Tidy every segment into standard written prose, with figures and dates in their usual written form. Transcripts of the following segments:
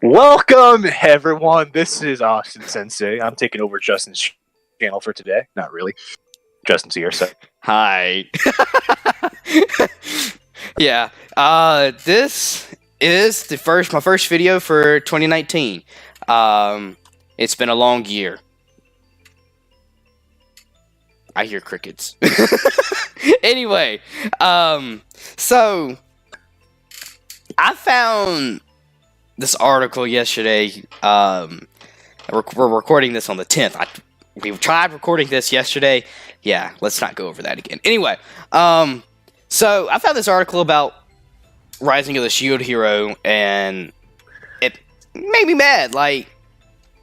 Welcome, everyone. This is Austin-Sensei. I'm taking over Justin's channel for today. Not really. Justin's here, so. Hi. Yeah. This is my first video for 2019. It's been a long year. I hear crickets. Anyway, so I found this article yesterday. We're recording this on the 10th. We tried recording this yesterday. Yeah, let's not go over that again. Anyway, so I found this article about Rising of the Shield Hero, and it made me mad. Like,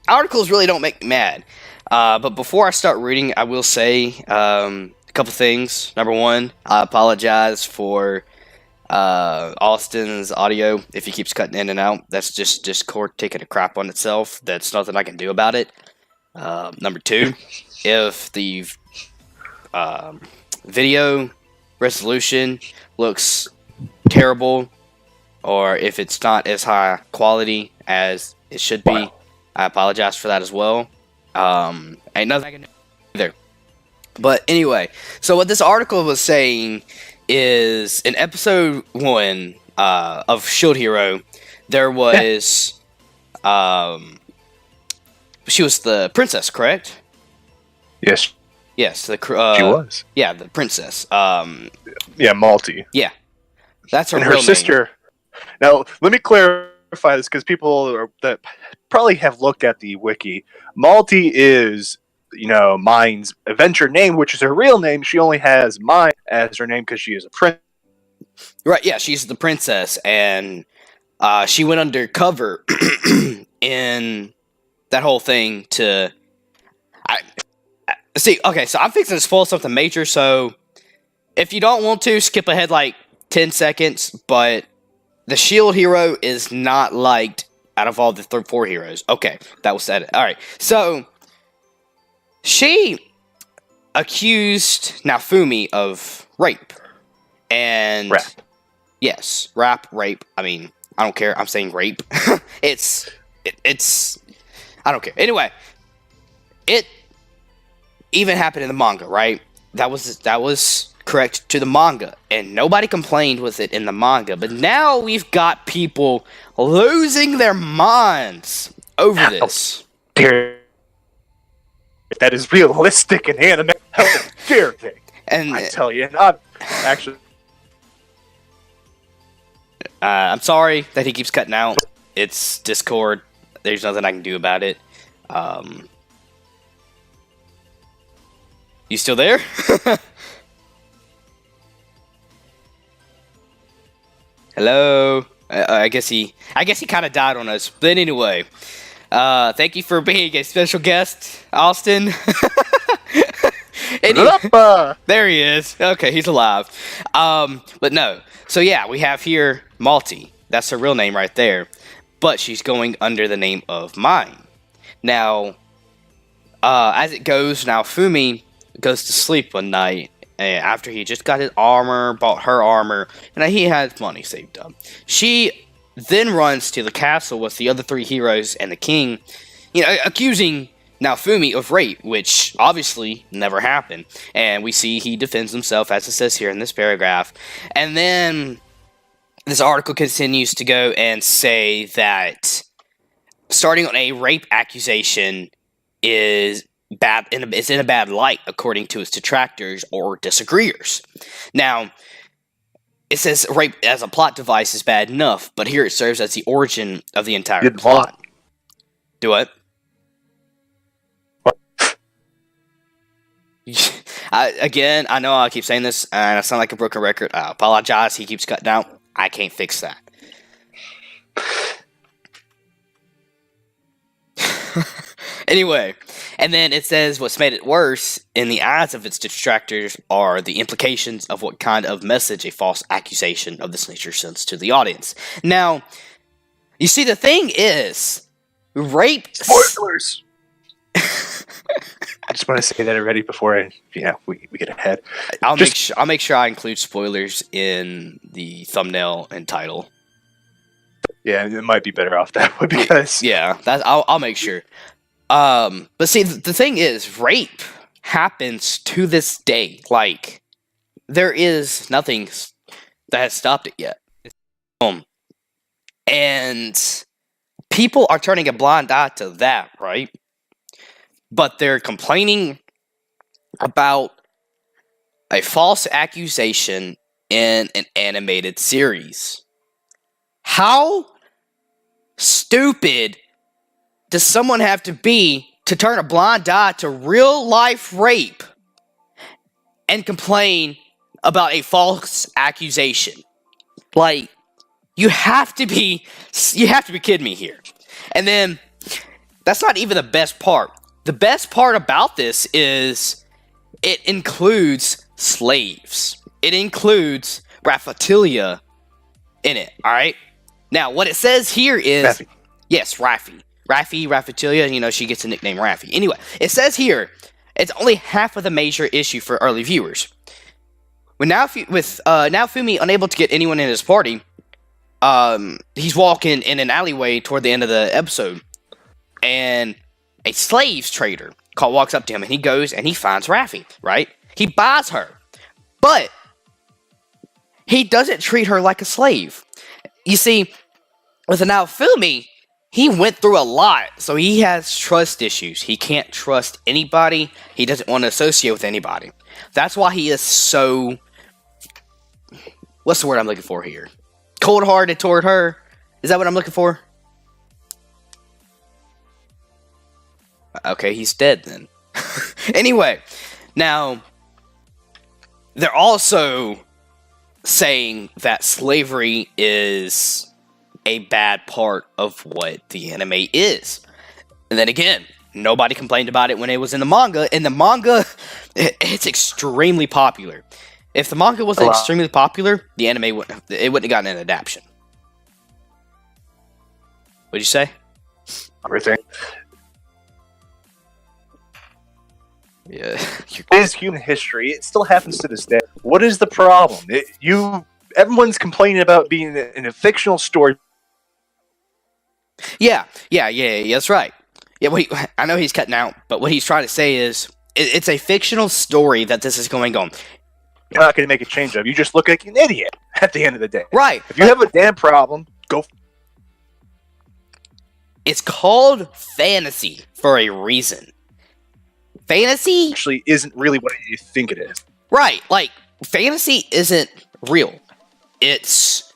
articles really don't make me mad. But before I start reading, I will say a couple things. Number one, I apologize for Austin's audio if he keeps cutting in and out. That's just Discord taking a crap on itself. That's nothing I can do about it. Number two, if the video resolution looks terrible, or if it's not as high quality as it should be, I apologize for that as well. Ain't nothing I can do either. But anyway, so what this article was saying is in episode 1 of Shield Hero, there was she was the princess, correct? Yes. Yes, she was. Yeah, the princess. Yeah, Malty. Yeah, that's her and real her sister. Name. Now, let me clarify this because people that probably have looked at the wiki. Malty is, Mine's adventure name, which is her real name. She only has Mine as her name because she is a prince. Right, yeah, she's the princess, and she went undercover in that whole thing to... Okay, so I'm fixing to spoil something major, so if you don't want to, skip ahead like 10 seconds, but the Shield Hero is not liked out of all the 4 heroes. Okay, that was said. Alright, so she accused Naofumi of rape. And... Rap. Yes, rape. I mean, I don't care. I'm saying rape. It's... I don't care. Anyway, it even happened in the manga, right? That was correct to the manga, and nobody complained with it in the manga. But now we've got people losing their minds over this. How dare that is realistic in anime? How dare they? And I tell you, not actually. I'm sorry that he keeps cutting out. It's Discord. There's nothing I can do about it. You still there? Hello? I guess he kind of died on us. But anyway, thank you for being a special guest, Austin. There he is. Okay, he's alive. But no. So yeah, we have here Malty. That's her real name right there. But she's going under the name of Mine. Now, as it goes, Naofumi goes to sleep one night after he just got his armor, bought her armor, and he had money saved up. She then runs to the castle with the other 3 heroes and the king, accusing Naofumi of rape, which obviously never happened. And we see he defends himself, as it says here in this paragraph. And then this article continues to go and say that starting on a rape accusation is bad. It's in a bad light, according to its detractors or disagreeers. Now, it says rape as a plot device is bad enough, but here it serves as the origin of the entire plot. Do what? Again, I know I keep saying this, and I sound like a broken record. I apologize. He keeps cutting out. I can't fix that. Anyway, and then it says what's made it worse in the eyes of its detractors are the implications of what kind of message a false accusation of this nature sends to the audience. Now, you see, the thing is, rape... Spoilers! I just want to say that already before we get ahead. I'll make sure I include spoilers in the thumbnail and title. Yeah, it might be better off that way because Yeah, I'll make sure. But see, the thing is, rape happens to this day. Like, there is nothing that has stopped it yet. And people are turning a blind eye to that, right? But they're complaining about a false accusation in an animated series. How stupid does someone have to be to turn a blind eye to real life rape and complain about a false accusation? Like, you have to be kidding me here. And then that's not even the best part. The best part about this is it includes slaves. It includes Raphtalia in it, alright? Now, what it says here is... Raffy. Yes, Raphtalia, she gets the nickname Raffy. Anyway, it says here, it's only half of the major issue for early viewers. With Naofumi unable to get anyone in his party, he's walking in an alleyway toward the end of the episode, and a slaves trader walks up to him, and he goes and he finds Raffy, right? He buys her, but he doesn't treat her like a slave. You see, with Naofumi, he went through a lot, so he has trust issues. He can't trust anybody. He doesn't want to associate with anybody. That's why he is so... What's the word I'm looking for here? Cold-hearted toward her? Is that what I'm looking for? Okay, he's dead then. Anyway, now, they're also saying that slavery is a bad part of what the anime is. And then again, nobody complained about it when it was in the manga. In the manga, it's extremely popular. If the manga wasn't extremely popular, the anime wouldn't have gotten an adaptation. What'd you say? Everything. Yeah. It is human history. It still happens to this day. What is the problem? Everyone's complaining about being in a fictional story. Yeah, that's right. Yeah, I know he's cutting out, but what he's trying to say is, it's a fictional story that this is going on. You're not going to make a change of. You just look like an idiot at the end of the day. Right. If you have a damn problem, go. It's called fantasy for a reason. Fantasy Actually isn't really what you think it is. Right, like, fantasy isn't real. It's,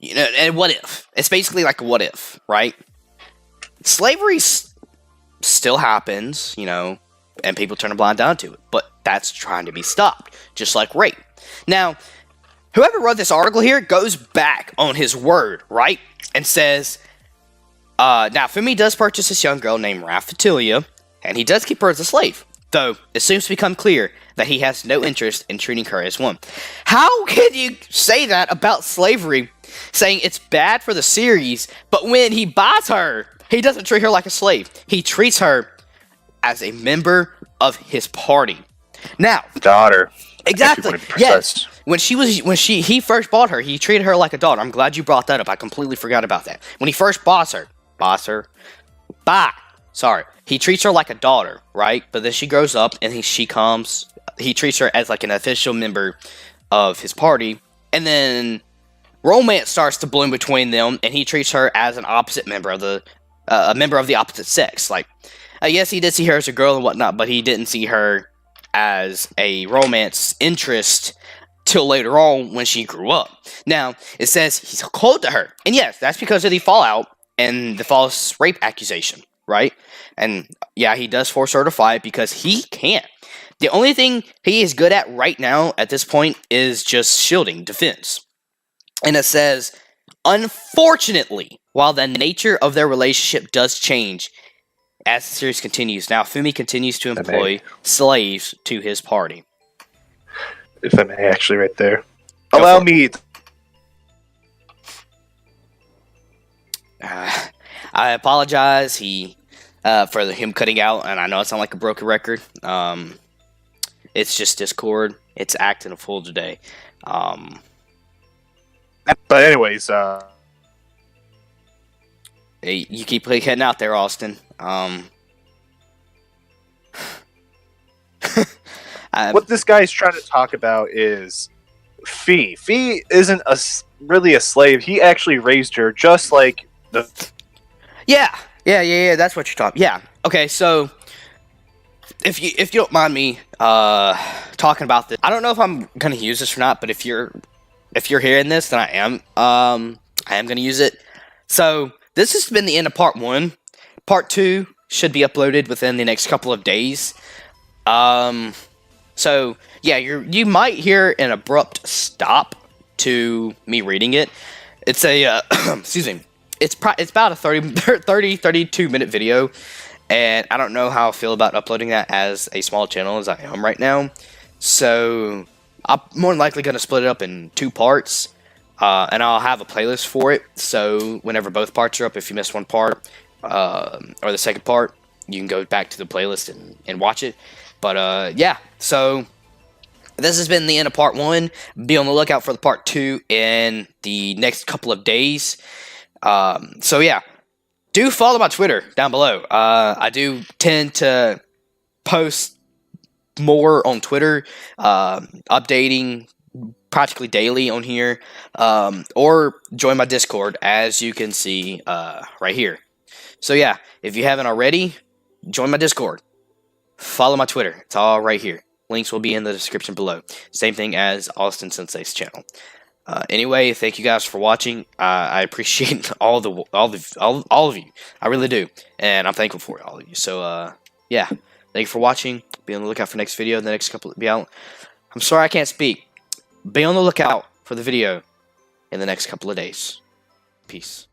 and what if? It's basically like a what if, right? Slavery still happens, and people turn a blind eye to it, but that's trying to be stopped, just like rape. Now, whoever wrote this article here goes back on his word, right? And says, now, Fumi does purchase this young girl named Raphtalia, and he does keep her as a slave, though it seems to become clear that he has no interest in treating her as one. How can you say that about slavery, saying it's bad for the series, but when he buys her, he doesn't treat her like a slave. He treats her as a member of his party. Now, Daughter. exactly. Yes. When he first bought her, he treated her like a daughter. I'm glad you brought that up. I completely forgot about that. When he first he treats her like a daughter, right? But then she grows up and he treats her as like an official member of his party. And then romance starts to bloom between them, and he treats her as an opposite member of a member of the opposite sex. Like, yes, he did see her as a girl and whatnot, but he didn't see her as a romance interest till later on when she grew up. Now, it says he's cold to her. And yes, that's because of the fallout and the false rape accusation, right? And yeah, he does force her to fight because he can't. The only thing he is good at right now at this point is just shielding, defense. And it says, unfortunately, while the nature of their relationship does change as the series continues, now Fumi continues to employ slaves to his party. If I may, actually, right there. Allow me. I apologize. For him cutting out, and I know it sounds like a broken record. It's just Discord. It's acting a fool today. But anyways, Hey, you keep heading out there, Austin. What this guy's trying to talk about is Fee. Fee isn't really a slave. He actually raised her, just like the. Yeah. That's what you're talking. Yeah. Okay. So, if you don't mind me talking about this, I don't know if I'm gonna use this or not. But if you're hearing this, then I am. I am gonna use it. So this has been the end of part 1. Part 2 should be uploaded within the next couple of days. So yeah, you might hear an abrupt stop to me reading it. It's a excuse me. It's about a 32 minute video, and I don't know how I feel about uploading that as a small channel as I am right now. So I'm more than likely going to split it up in 2 parts, and I'll have a playlist for it. So whenever both parts are up, if you missed one part or the second part, you can go back to the playlist and watch it. But yeah, so this has been the end of part 1. Be on the lookout for the part 2 in the next couple of days. So yeah, do follow my Twitter down below. I do tend to post more on Twitter, updating practically daily on here, or join my Discord, as you can see right here. So yeah, if you haven't already, join my Discord. Follow my Twitter. It's all right here. Links will be in the description below. Same thing as Austin-Sensei's channel. Anyway, thank you guys for watching. I appreciate all of you. I really do, and I'm thankful for all of you. So yeah, thank you for watching. Be on the lookout for next video. The next couple be out. I'm sorry I can't speak. Be on the lookout for the video in the next couple of days. Peace.